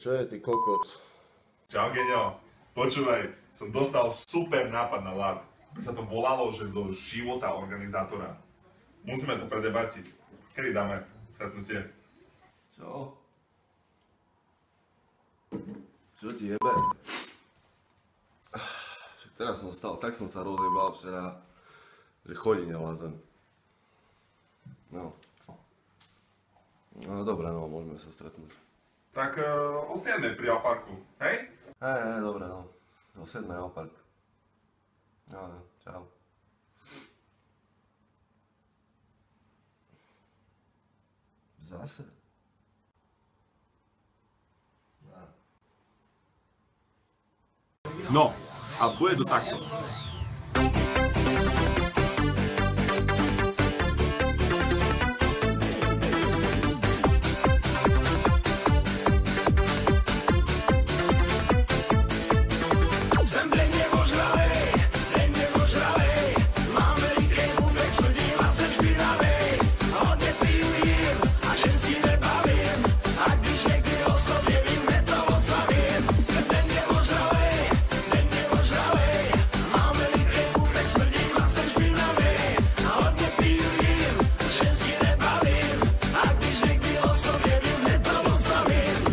čo je ty kokot? Čau, Geňo. Počúvaj, som dostal super nápad na LARP. By sa to volalo, že zo života organizátora. Musíme to predebatiť. Kedy dáme stretnutie? Čo? Čo ti jebe? Však teraz som stal, tak som sa rozjebal včera, že chodí nevlázem. No. No dobre, no, môžeme sa stretnúť. Tak o 7 pri Alparku, hej? Hej, dobre, no. O 7 Alpark. No, čau. Zase? No, a bude to takto. Jsem denně ožralej, mám veliký pupek, smrdím a jsem špinavej. Hodně piju jím a ženský nebavím, a když někdy o sobě vím, hned to oslavím. Jsem denně ožralej, mám veliký pupek, smrdím a jsem špinavej. A hodně piju jím, ženský nebavím, a když někdy o sobě vím, hned to oslavím.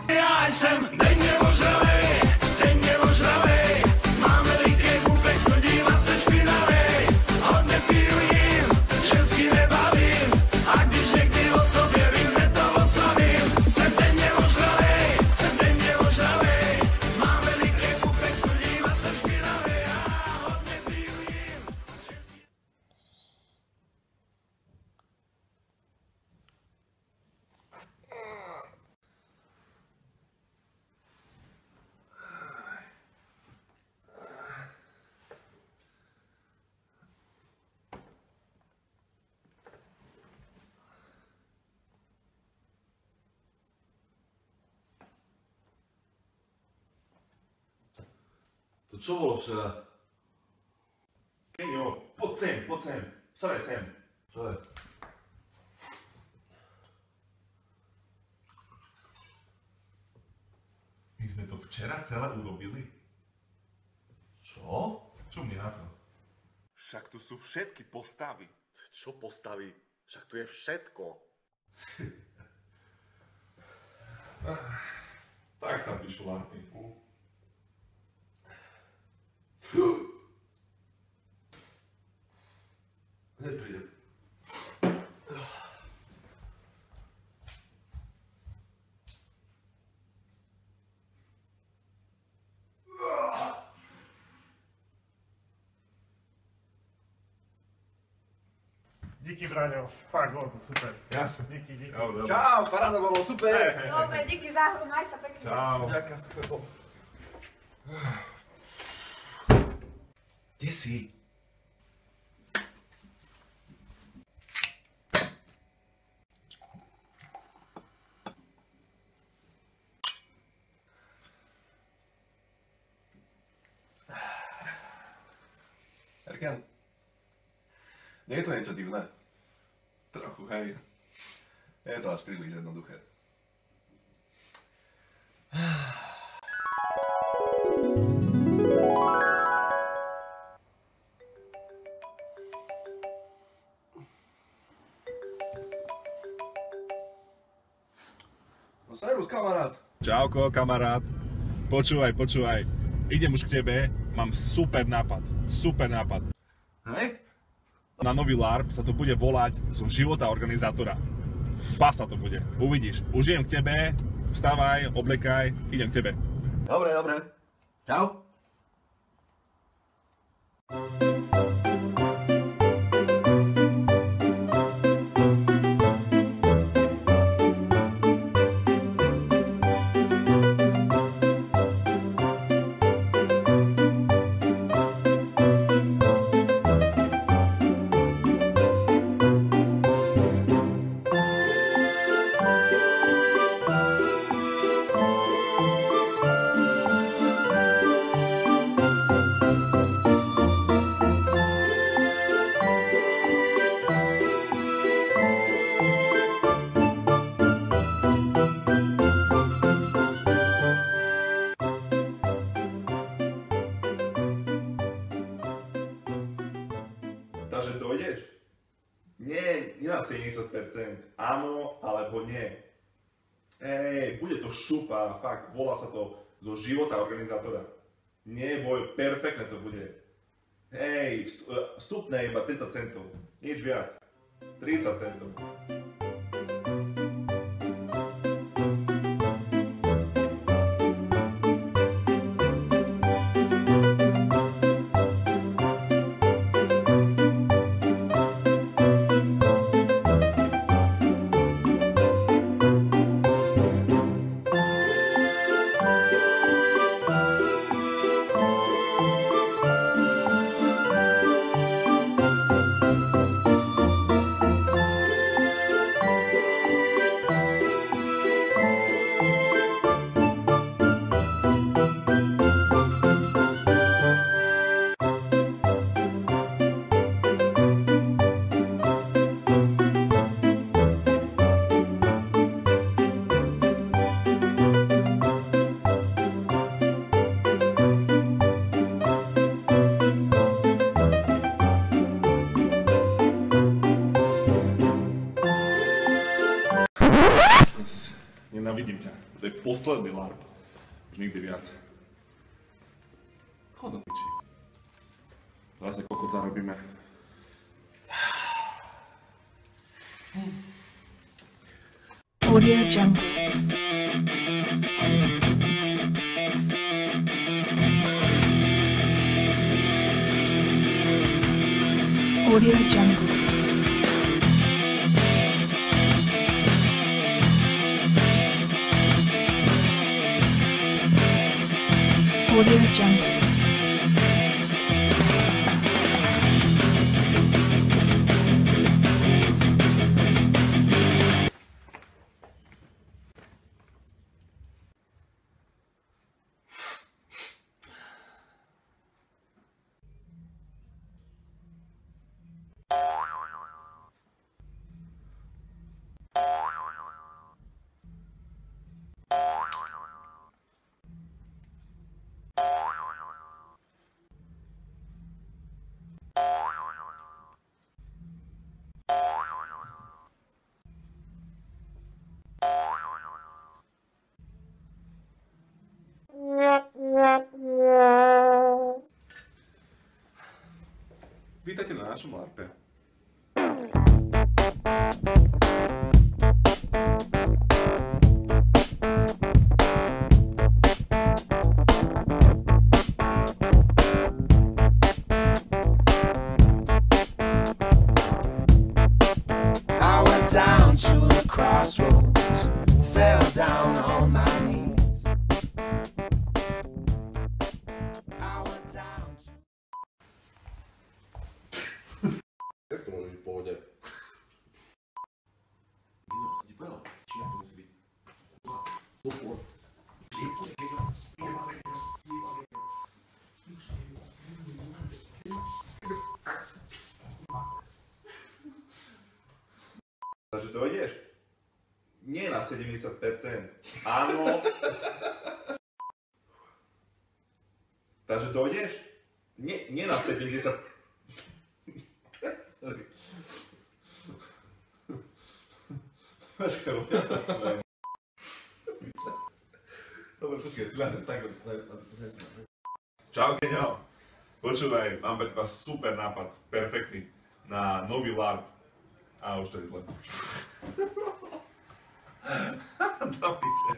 Já jsem denně ožralej, mám veliký pupek, smrdím a jsem špinavej. Hodně piju jím, ženský nebavím, a když někdy o sobě vím, hned to oslavím. Jsem denně ožralej, mám veliký pupek, smrdím a jsem špinavej. A hodně piju jím, ženský... To čo bolo včera? Geňo, poď sem. Sadaj sem. Čo je? My sme to včera celé urobili. Čo? Čo mne na to? Však tu sú všetky postavy. Čo postaví? Však tu je všetko. Tak sa píšu lampy. Neprídem. Díky, Braňo. Fakt, bolo to super. Jasne. Díky. Dobre. Čau, paráda, bolo super. Dobre, díky za hru, maj sa pekne. Čau. Ďakujem, super bol. Kde si? Erkan, nie je to niečo divné? Trochu, hej. Je to až príliš jednoduché. No servus, kamarát. Čauko, kamarát. Počúvaj. Idem už k tebe, mám super nápad. Hej? Na nový LARP sa to bude volať Zo života organizátora. Fasa to bude, uvidíš. Už idem k tebe, vstávaj, oblekaj, idem k tebe. Dobre. Čau. 70%. Áno alebo nie. Hej, bude to šupa, fakt, volá sa to zo života organizátora. Neboj, perfektne to bude. Hej, vstupné iba 30 centov, nič viac. 30 centov. Nenavidím ťa. To je posledný LARP. Už nikdy viac. Chod do piči. Zase kokot zarobíme. Audio Jungle. Audio Jungle. Audio Jungle. Vítajte na našom LARPe. I went down to the crossroads, fell down on my knees. I went down to... Jak to môže byť v pohode? Videl, som ti povedal, či na to musí byť. Takže dojdeš? Nie na 70%. Áno. Takže dojdeš? Nie na 70%. Sorry. Počkaj, ja sa smejem. Dobre, počkaj, si ľahnem tak, aby sa nesmel. Čau, Keňo. Počúvaj, mám pre teba super nápad. Perfektný. Na nový LARP. A už to je zle. Do piče.